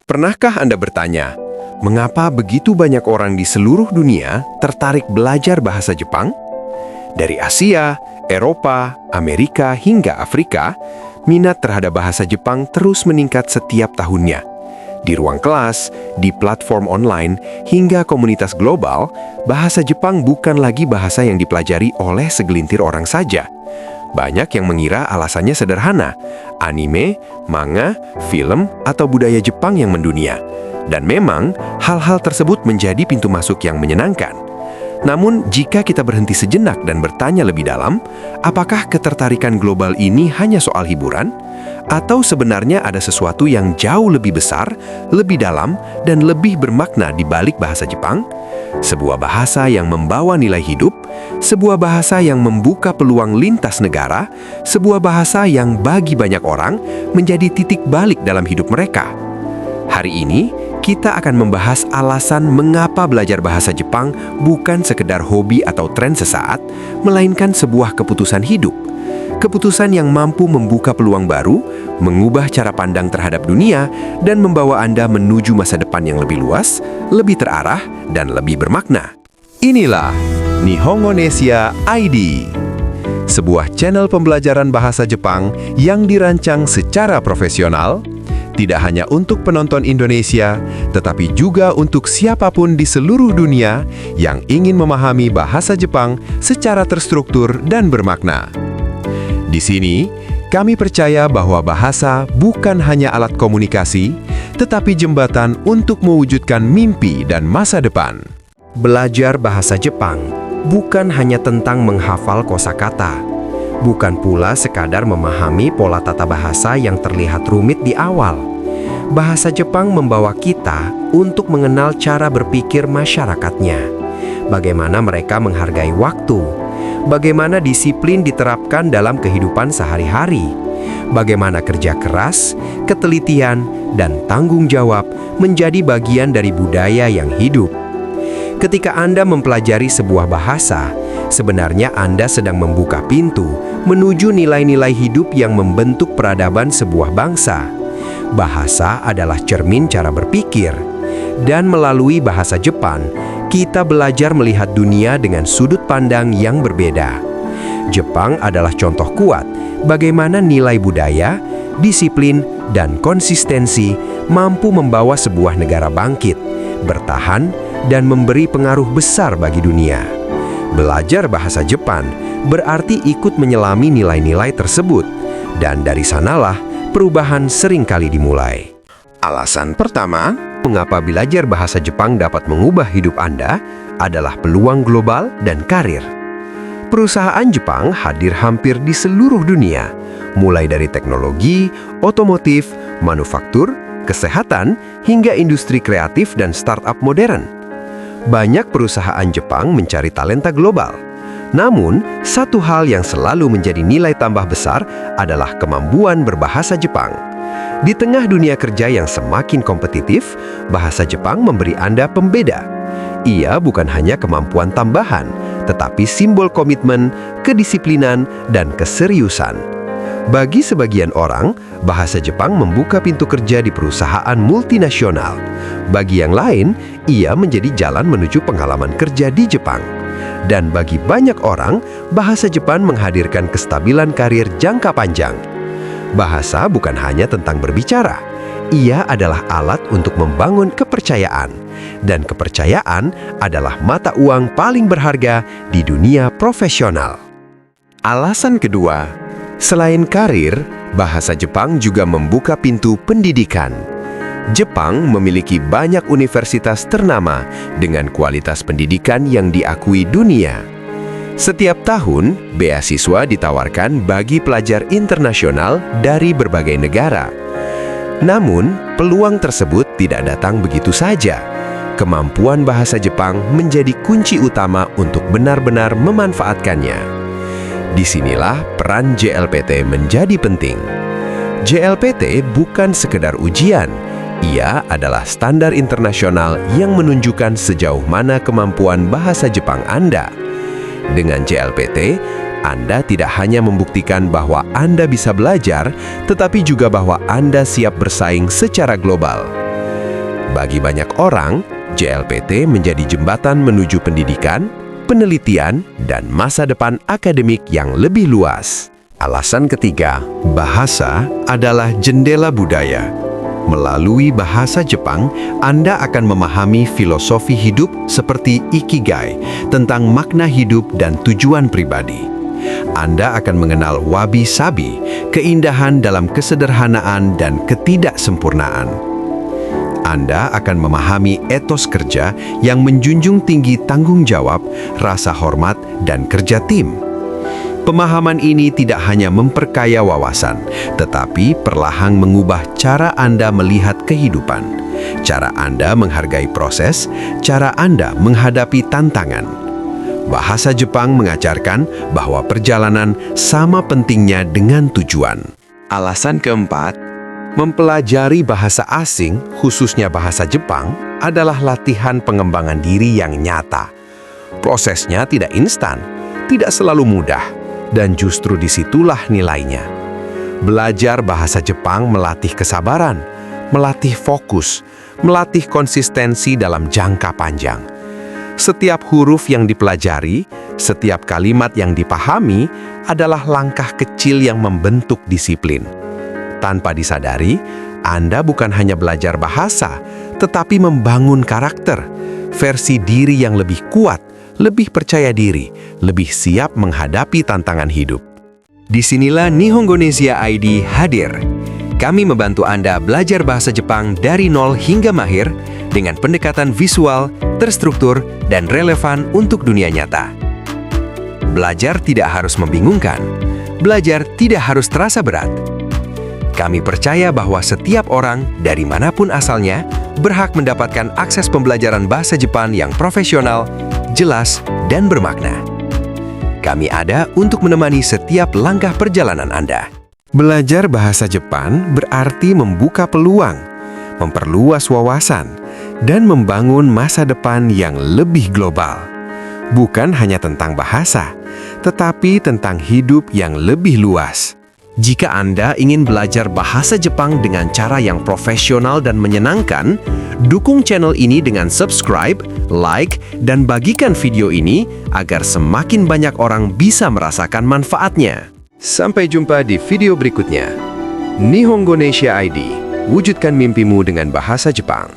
Pernahkah Anda bertanya, mengapa begitu banyak orang di seluruh dunia tertarik belajar bahasa Jepang? Dari Asia, Eropa, Amerika, hingga Afrika, minat terhadap bahasa Jepang terus meningkat setiap tahunnya. Di ruang kelas, di platform online, hingga komunitas global, bahasa Jepang bukan lagi bahasa yang dipelajari oleh segelintir orang saja. Banyak yang mengira alasannya sederhana, anime, manga, film, atau budaya Jepang yang mendunia. Dan memang, hal-hal tersebut menjadi pintu masuk yang menyenangkan. Namun, jika kita berhenti sejenak dan bertanya lebih dalam, apakah ketertarikan global ini hanya soal hiburan? Atau sebenarnya ada sesuatu yang jauh lebih besar, lebih dalam, dan lebih bermakna di balik bahasa Jepang? Sebuah bahasa yang membawa nilai hidup, sebuah bahasa yang membuka peluang lintas negara, sebuah bahasa yang bagi banyak orang menjadi titik balik dalam hidup mereka. Hari ini, kita akan membahas alasan mengapa belajar bahasa Jepang bukan sekedar hobi atau tren sesaat, melainkan sebuah keputusan hidup. Keputusan yang mampu membuka peluang baru, mengubah cara pandang terhadap dunia, dan membawa Anda menuju masa depan yang lebih luas, lebih terarah, dan lebih bermakna. Inilah Nihongonesia ID, sebuah channel pembelajaran bahasa Jepang yang dirancang secara profesional, tidak hanya untuk penonton Indonesia, tetapi juga untuk siapapun di seluruh dunia yang ingin memahami bahasa Jepang secara terstruktur dan bermakna. Di sini, kami percaya bahwa bahasa bukan hanya alat komunikasi, tetapi jembatan untuk mewujudkan mimpi dan masa depan. Belajar bahasa Jepang bukan hanya tentang menghafal kosakata, bukan pula sekadar memahami pola tata bahasa yang terlihat rumit di awal. Bahasa Jepang membawa kita untuk mengenal cara berpikir masyarakatnya, bagaimana mereka menghargai waktu, bagaimana disiplin diterapkan dalam kehidupan sehari-hari, bagaimana kerja keras, ketelitian, dan tanggung jawab menjadi bagian dari budaya yang hidup. Ketika Anda mempelajari sebuah bahasa, sebenarnya Anda sedang membuka pintu menuju nilai-nilai hidup yang membentuk peradaban sebuah bangsa. Bahasa adalah cermin cara berpikir, dan melalui bahasa Jepang, kita belajar melihat dunia dengan sudut pandang yang berbeda. Jepang adalah contoh kuat bagaimana nilai budaya, disiplin, dan konsistensi mampu membawa sebuah negara bangkit, bertahan, dan memberi pengaruh besar bagi dunia. Belajar bahasa Jepang berarti ikut menyelami nilai-nilai tersebut, dan dari sanalah perubahan seringkali dimulai. Alasan pertama, mengapa belajar bahasa Jepang dapat mengubah hidup Anda adalah peluang global dan karir. Perusahaan Jepang hadir hampir di seluruh dunia, mulai dari teknologi, otomotif, manufaktur, kesehatan, hingga industri kreatif dan startup modern. Banyak perusahaan Jepang mencari talenta global. Namun, satu hal yang selalu menjadi nilai tambah besar adalah kemampuan berbahasa Jepang. Di tengah dunia kerja yang semakin kompetitif, bahasa Jepang memberi Anda pembeda. Ia bukan hanya kemampuan tambahan, tetapi simbol komitmen, kedisiplinan, dan keseriusan. Bagi sebagian orang, bahasa Jepang membuka pintu kerja di perusahaan multinasional. Bagi yang lain, ia menjadi jalan menuju pengalaman kerja di Jepang. Dan bagi banyak orang, bahasa Jepang menghadirkan kestabilan karir jangka panjang. Bahasa bukan hanya tentang berbicara, ia adalah alat untuk membangun kepercayaan. Dan kepercayaan adalah mata uang paling berharga di dunia profesional. Alasan kedua, selain karir, bahasa Jepang juga membuka pintu pendidikan. Jepang memiliki banyak universitas ternama dengan kualitas pendidikan yang diakui dunia. Setiap tahun, beasiswa ditawarkan bagi pelajar internasional dari berbagai negara. Namun, peluang tersebut tidak datang begitu saja. Kemampuan bahasa Jepang menjadi kunci utama untuk benar-benar memanfaatkannya. Disinilah peran JLPT menjadi penting. JLPT bukan sekedar ujian, ia adalah standar internasional yang menunjukkan sejauh mana kemampuan bahasa Jepang Anda. Dengan JLPT, Anda tidak hanya membuktikan bahwa Anda bisa belajar, tetapi juga bahwa Anda siap bersaing secara global. Bagi banyak orang, JLPT menjadi jembatan menuju pendidikan, penelitian, dan masa depan akademik yang lebih luas. Alasan ketiga, bahasa adalah jendela budaya. Melalui bahasa Jepang, Anda akan memahami filosofi hidup seperti Ikigai, tentang makna hidup dan tujuan pribadi. Anda akan mengenal wabi-sabi, keindahan dalam kesederhanaan dan ketidaksempurnaan. Anda akan memahami etos kerja yang menjunjung tinggi tanggung jawab, rasa hormat, dan kerja tim. Pemahaman ini tidak hanya memperkaya wawasan, tetapi perlahan mengubah cara Anda melihat kehidupan, cara Anda menghargai proses, cara Anda menghadapi tantangan. Bahasa Jepang mengajarkan bahwa perjalanan sama pentingnya dengan tujuan. Alasan keempat, mempelajari bahasa asing, khususnya bahasa Jepang, adalah latihan pengembangan diri yang nyata. Prosesnya tidak instan, tidak selalu mudah, dan justru disitulah nilainya. Belajar bahasa Jepang melatih kesabaran, melatih fokus, melatih konsistensi dalam jangka panjang. Setiap huruf yang dipelajari, setiap kalimat yang dipahami adalah langkah kecil yang membentuk disiplin. Tanpa disadari, Anda bukan hanya belajar bahasa, tetapi membangun karakter, versi diri yang lebih kuat, lebih percaya diri, lebih siap menghadapi tantangan hidup. Disinilah Nihongonesia ID hadir. Kami membantu Anda belajar bahasa Jepang dari nol hingga mahir dengan pendekatan visual, terstruktur, dan relevan untuk dunia nyata. Belajar tidak harus membingungkan. Belajar tidak harus terasa berat. Kami percaya bahwa setiap orang, dari manapun asalnya, berhak mendapatkan akses pembelajaran bahasa Jepang yang profesional, jelas, dan bermakna. Kami ada untuk menemani setiap langkah perjalanan Anda. Belajar bahasa Jepang berarti membuka peluang, memperluas wawasan, dan membangun masa depan yang lebih global. Bukan hanya tentang bahasa, tetapi tentang hidup yang lebih luas. Jika Anda ingin belajar bahasa Jepang dengan cara yang profesional dan menyenangkan, dukung channel ini dengan subscribe, like, dan bagikan video ini agar semakin banyak orang bisa merasakan manfaatnya. Sampai jumpa di video berikutnya. Nihongonesia ID, wujudkan mimpimu dengan bahasa Jepang.